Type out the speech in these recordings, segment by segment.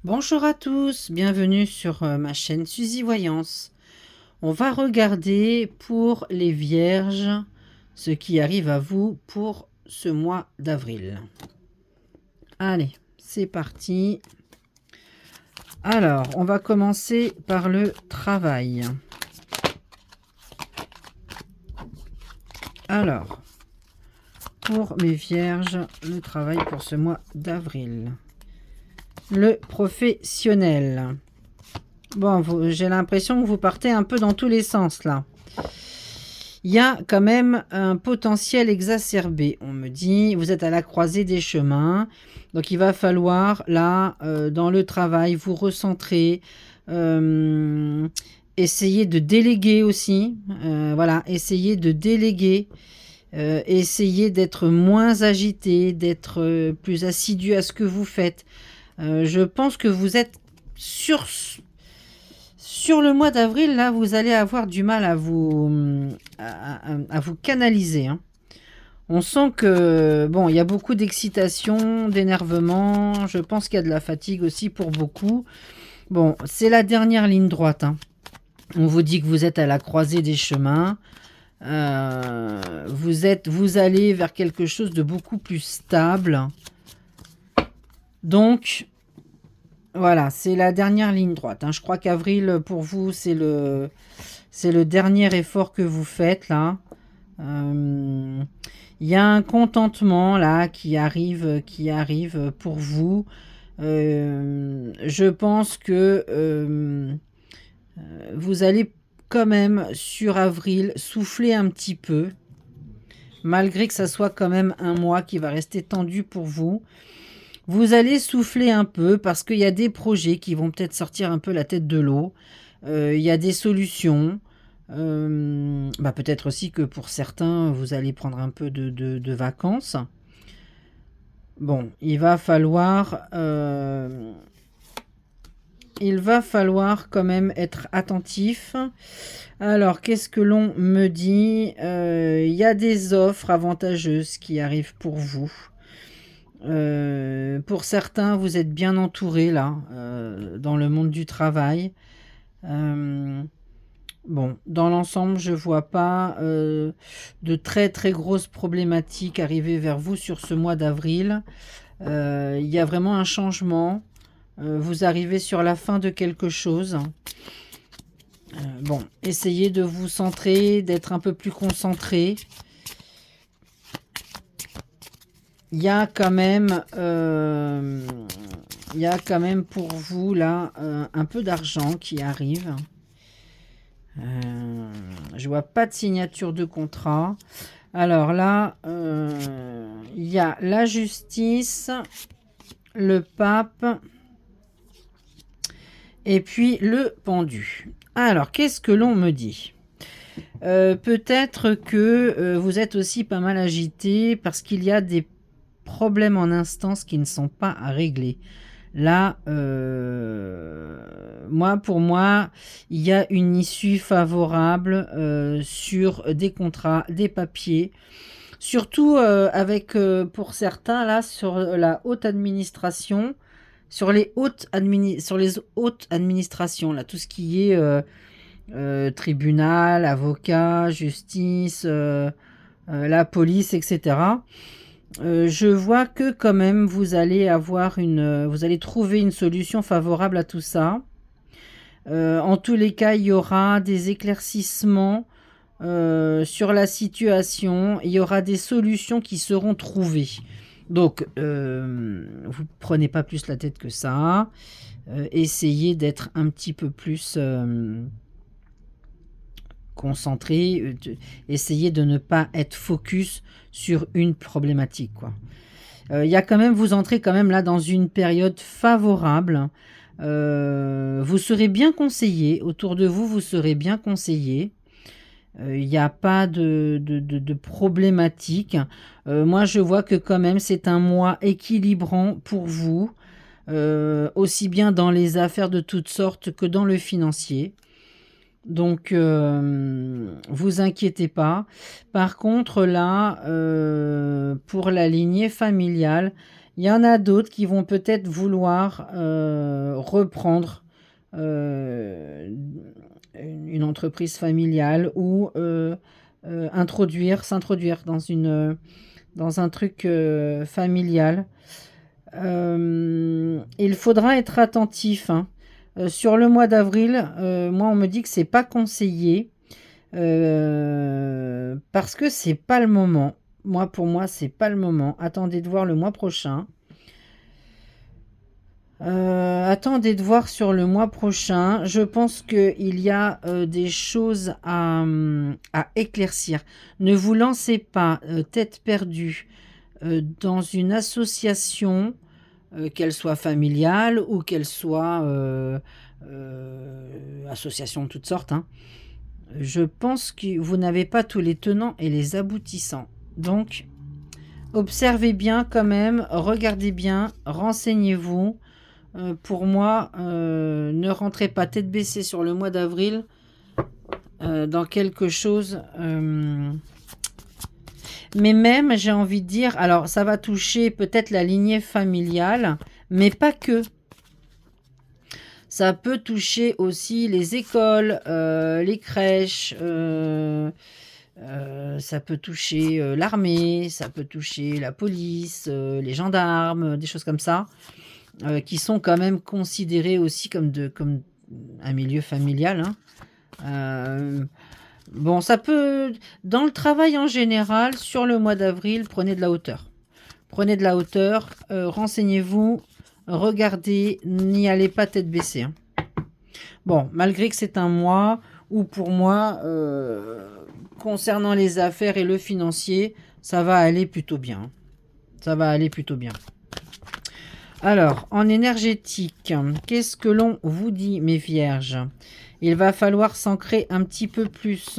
Bonjour à tous, bienvenue sur ma chaîne Suzy Voyance. On va regarder pour les vierges ce qui arrive à vous pour ce mois d'avril. Allez, c'est parti. Alors, on va commencer par le travail. Alors, pour mes vierges, le travail pour ce mois d'avril. Le professionnel. Bon, j'ai l'impression que vous partez un peu dans tous les sens là. Il y a quand même un potentiel exacerbé. On me dit, vous êtes à la croisée des chemins. Donc il va falloir là, dans le travail, vous recentrer. Essayer de déléguer aussi. Voilà, essayer de déléguer. Essayer d'être moins agité, d'être plus assidu à ce que vous faites. Je pense que vous êtes sur le mois d'avril, là, vous allez avoir du mal à vous canaliser, hein. On sent que, bon, il y a beaucoup d'excitation, d'énervement. Je pense qu'il y a de la fatigue aussi pour beaucoup. Bon, c'est la dernière ligne droite, hein. On vous dit que vous êtes à la croisée des chemins. Vous allez vers quelque chose de beaucoup plus stable. Donc, voilà, c'est la dernière ligne droite, hein. Je crois qu'avril, pour vous, c'est le dernier effort que vous faites, là. Il y a un contentement, là, qui arrive pour vous. Je pense que vous allez quand même, sur avril, souffler un petit peu. Malgré que ça soit quand même un mois qui va rester tendu pour vous. Vous allez souffler un peu parce qu'il y a des projets qui vont peut-être sortir un peu la tête de l'eau. Il y a des solutions. Peut-être aussi que pour certains, vous allez prendre un peu de vacances. Bon, il va falloir quand même être attentif. Alors, qu'est-ce que l'on me dit? Il y a des offres avantageuses qui arrivent pour vous. Pour certains, vous êtes bien entourés là, dans le monde du travail. Bon, dans l'ensemble, je vois pas de très très grosses problématiques arriver vers vous sur ce mois d'avril. Il y a vraiment un changement. Vous arrivez sur la fin de quelque chose. Bon, essayez de vous centrer, d'être un peu plus concentré. Il y a quand même pour vous là un peu d'argent qui arrive. Je vois pas de signature de contrat. Alors là, il y a la justice, le pape et puis le pendu. Alors, qu'est-ce que l'on me dit? Peut-être que vous êtes aussi pas mal agité parce qu'il y a des problèmes en instance qui ne sont pas à régler. Là, pour moi, il y a une issue favorable sur des contrats, des papiers. Surtout avec, pour certains, là, sur la haute administration, sur les hautes administrations, là, tout ce qui est tribunal, avocat, justice, la police, etc. Je vois que quand même vous allez trouver une solution favorable à tout ça. En tous les cas, il y aura des éclaircissements sur la situation. Il y aura des solutions qui seront trouvées. Donc, vous prenez pas plus la tête que ça. Essayez d'être un petit peu plus concentré. Essayez de ne pas être focus sur une problématique, quoi. Il y a quand même, vous entrez quand même là dans une période favorable. Vous serez bien conseillé. Autour de vous, vous serez bien conseillé. Il n'y a pas de problématique. Moi, je vois que quand même, c'est un mois équilibrant pour vous. Aussi bien dans les affaires de toutes sortes que dans le financier. Donc, vous inquiétez pas. Par contre, là, pour la lignée familiale, Il y en a d'autres qui vont peut-être vouloir reprendre euh, une entreprise familiale ou s'introduire dans un truc familial. Il faudra être attentif, hein. Sur le mois d'avril, moi on me dit que c'est pas conseillé parce que c'est pas le moment. Moi, pour moi, c'est pas le moment. Attendez de voir le mois prochain. Attendez de voir sur le mois prochain. Je pense qu'il y a des choses à éclaircir. Ne vous lancez pas tête perdue dans une association, qu'elle soit familiale ou qu'elle soit association de toutes sortes, hein. Je pense que vous n'avez pas tous les tenants et les aboutissants. Donc, observez bien quand même, regardez bien, renseignez-vous. Pour moi, ne rentrez pas tête baissée sur le mois d'avril dans quelque chose. Mais même, j'ai envie de dire, alors ça va toucher peut-être la lignée familiale, mais pas que. Ça peut toucher aussi les écoles, les crèches, ça peut toucher l'armée, ça peut toucher la police, les gendarmes, des choses comme ça, qui sont quand même considérés aussi comme un milieu familial, hein. Bon, ça peut, dans le travail en général, sur le mois d'avril, prenez de la hauteur. Prenez de la hauteur, renseignez-vous, regardez, n'y allez pas tête baissée, hein. Bon, malgré que c'est un mois où pour moi, concernant les affaires et le financier, ça va aller plutôt bien. Ça va aller plutôt bien. Alors, en énergétique, qu'est-ce que l'on vous dit, mes vierges? Il va falloir s'ancrer un petit peu plus.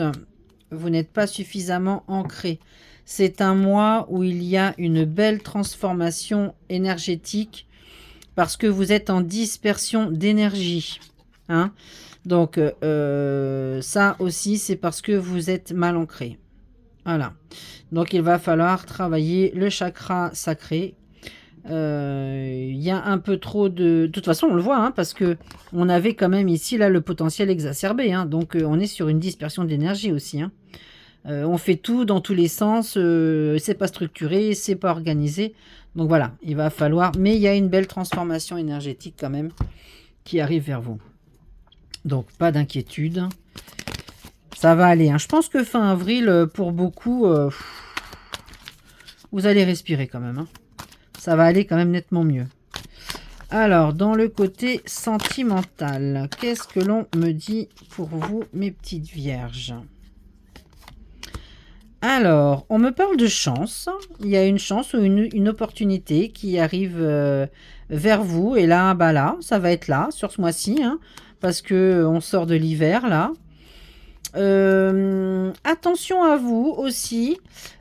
Vous n'êtes pas suffisamment ancré. C'est un mois où il y a une belle transformation énergétique parce que vous êtes en dispersion d'énergie, hein. Donc, ça aussi, c'est parce que vous êtes mal ancré. Voilà. Donc, il va falloir travailler le chakra sacré. Il y a un peu trop de toute façon, on le voit, hein, parce que on avait quand même ici, là, le potentiel exacerbé, hein. Donc, on est sur une dispersion d'énergie aussi, hein. On fait tout dans tous les sens, c'est pas structuré, c'est pas organisé. Donc voilà, il va falloir... Mais il y a une belle transformation énergétique quand même qui arrive vers vous. Donc pas d'inquiétude. Ça va aller, hein. Je pense que fin avril, pour beaucoup, vous allez respirer quand même, hein. Ça va aller quand même nettement mieux. Alors, dans le côté sentimental, qu'est-ce que l'on me dit pour vous, mes petites vierges? Alors, on me parle de chance. Il y a une chance ou une opportunité qui arrive vers vous. Et là, bah là, ça va être là, sur ce mois-ci, hein, parce que on sort de l'hiver, là. Attention à vous aussi,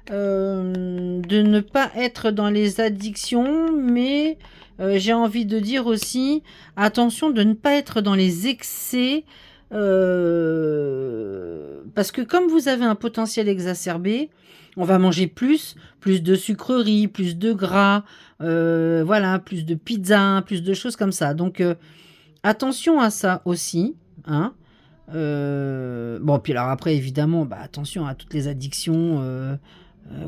de ne pas être dans les addictions, mais j'ai envie de dire aussi, attention de ne pas être dans les excès, parce que comme vous avez un potentiel exacerbé, on va manger plus de sucreries, plus de gras, voilà, plus de pizza, plus de choses comme ça. Donc attention à ça aussi, hein. Bon, puis alors après, évidemment, bah, attention à toutes les addictions.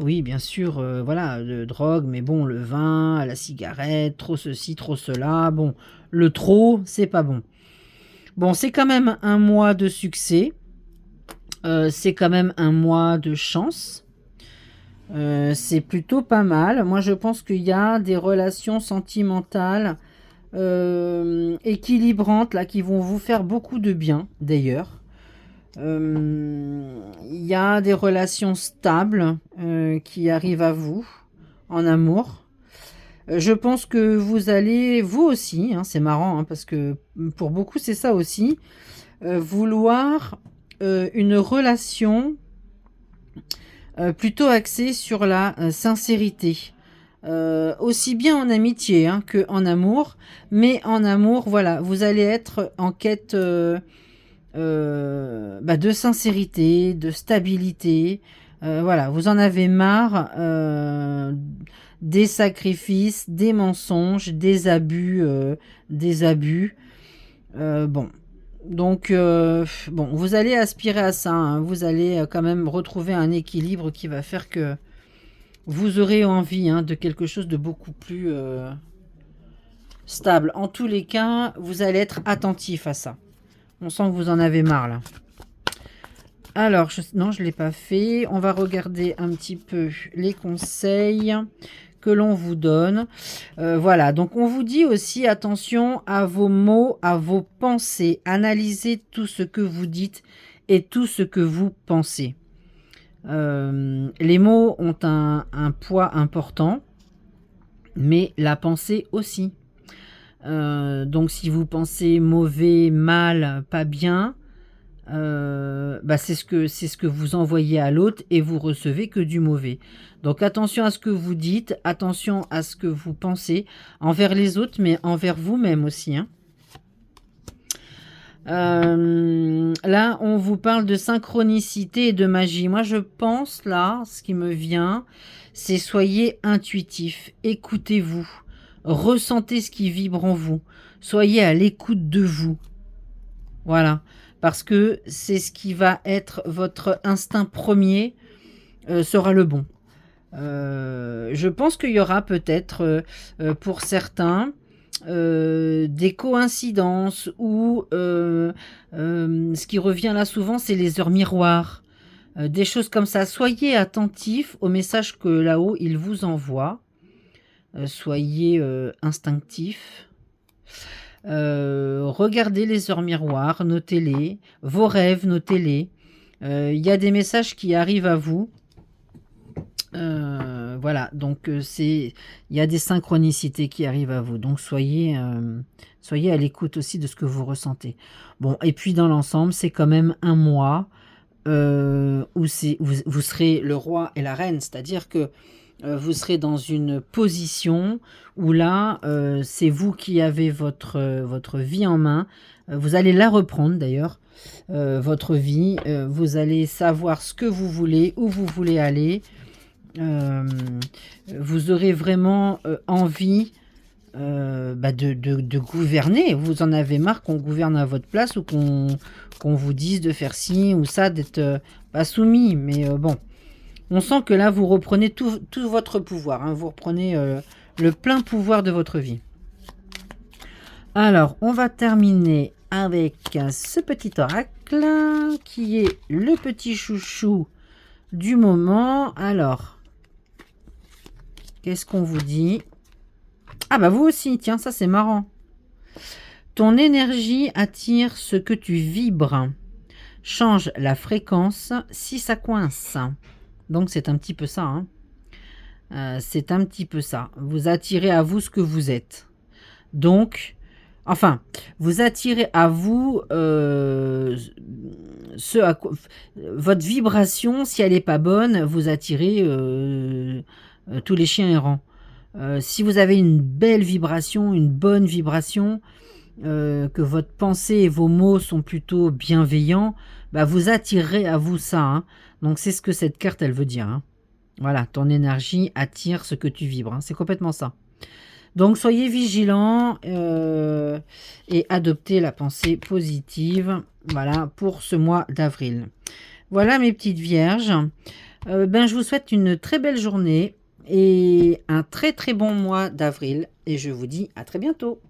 Oui, bien sûr, voilà, de drogue, mais bon, le vin, la cigarette, trop ceci, trop cela. Bon, le trop, c'est pas bon. Bon, c'est quand même un mois de succès. C'est quand même un mois de chance. C'est plutôt pas mal. Moi, je pense qu'il y a des relations sentimentales équilibrantes là qui vont vous faire beaucoup de bien d'ailleurs. Il y a des relations stables qui arrivent à vous en amour. Je pense que vous allez, vous aussi, hein, c'est marrant, hein, parce que pour beaucoup c'est ça aussi, vouloir une relation plutôt axée sur la sincérité. Aussi bien en amitié, hein, que en amour, mais en amour, voilà, vous allez être en quête de sincérité, de stabilité. Voilà, vous en avez marre des sacrifices, des mensonges, des abus, des abus. Bon, donc bon, vous allez aspirer à ça, hein. Vous allez quand même retrouver un équilibre qui va faire que vous aurez envie, hein, de quelque chose de beaucoup plus stable. En tous les cas, vous allez être attentif à ça. On sent que vous en avez marre là. Alors, non, je ne l'ai pas fait. On va regarder un petit peu les conseils que l'on vous donne. Voilà, donc on vous dit aussi attention à vos mots, à vos pensées. Analysez tout ce que vous dites et tout ce que vous pensez. Les mots ont un poids important, mais la pensée aussi. Donc si vous pensez mauvais, mal, pas bien, c'est ce que vous envoyez à l'autre et vous recevez que du mauvais. Donc attention à ce que vous dites, attention à ce que vous pensez envers les autres, mais envers vous-même aussi, hein. Là, on vous parle de synchronicité et de magie. Moi, je pense, là, ce qui me vient, c'est soyez intuitif, écoutez-vous, ressentez ce qui vibre en vous, soyez à l'écoute de vous. Voilà, parce que c'est ce qui va être votre instinct premier, sera le bon. Je pense qu'il y aura peut-être, pour certains, des coïncidences ou ce qui revient là souvent, c'est les heures miroirs, des choses comme ça. Soyez attentifs aux messages que là-haut, ils vous envoient. Soyez instinctifs. Regardez les heures miroirs, notez-les. Vos rêves, notez-les. Il y a des messages qui arrivent à vous. Voilà, donc il y a des synchronicités qui arrivent à vous. Donc soyez à l'écoute aussi de ce que vous ressentez. Bon, et puis dans l'ensemble, c'est quand même un mois où vous serez le roi et la reine, c'est-à-dire que vous serez dans une position où là, c'est vous qui avez votre vie en main. Vous allez la reprendre d'ailleurs, votre vie. Vous allez savoir ce que vous voulez, où vous voulez aller. Vous aurez vraiment envie de gouverner. Vous en avez marre qu'on gouverne à votre place ou qu'on vous dise de faire ci ou ça, d'être pas soumis. Mais bon, on sent que là, vous reprenez tout votre pouvoir, hein. Vous reprenez le plein pouvoir de votre vie. Alors, on va terminer avec ce petit oracle qui est le petit chouchou du moment. Alors, qu'est-ce qu'on vous dit? Ah bah vous aussi, tiens, ça c'est marrant. Ton énergie attire ce que tu vibres. Change la fréquence si ça coince. Donc c'est un petit peu ça, hein. C'est un petit peu ça. Vous attirez à vous ce que vous êtes. Donc, enfin, vous attirez à vous votre vibration, si elle n'est pas bonne, vous attirez tous les chiens errants. Si vous avez une belle vibration, une bonne vibration, que votre pensée et vos mots sont plutôt bienveillants, bah vous attirerez à vous ça, hein. Donc c'est ce que cette carte elle veut dire, hein. Voilà, ton énergie attire ce que tu vibres, hein. C'est complètement ça. Donc soyez vigilants et adoptez la pensée positive, voilà, pour ce mois d'avril. Voilà mes petites vierges. Je vous souhaite une très belle journée et un très très bon mois d'avril et je vous dis à très bientôt.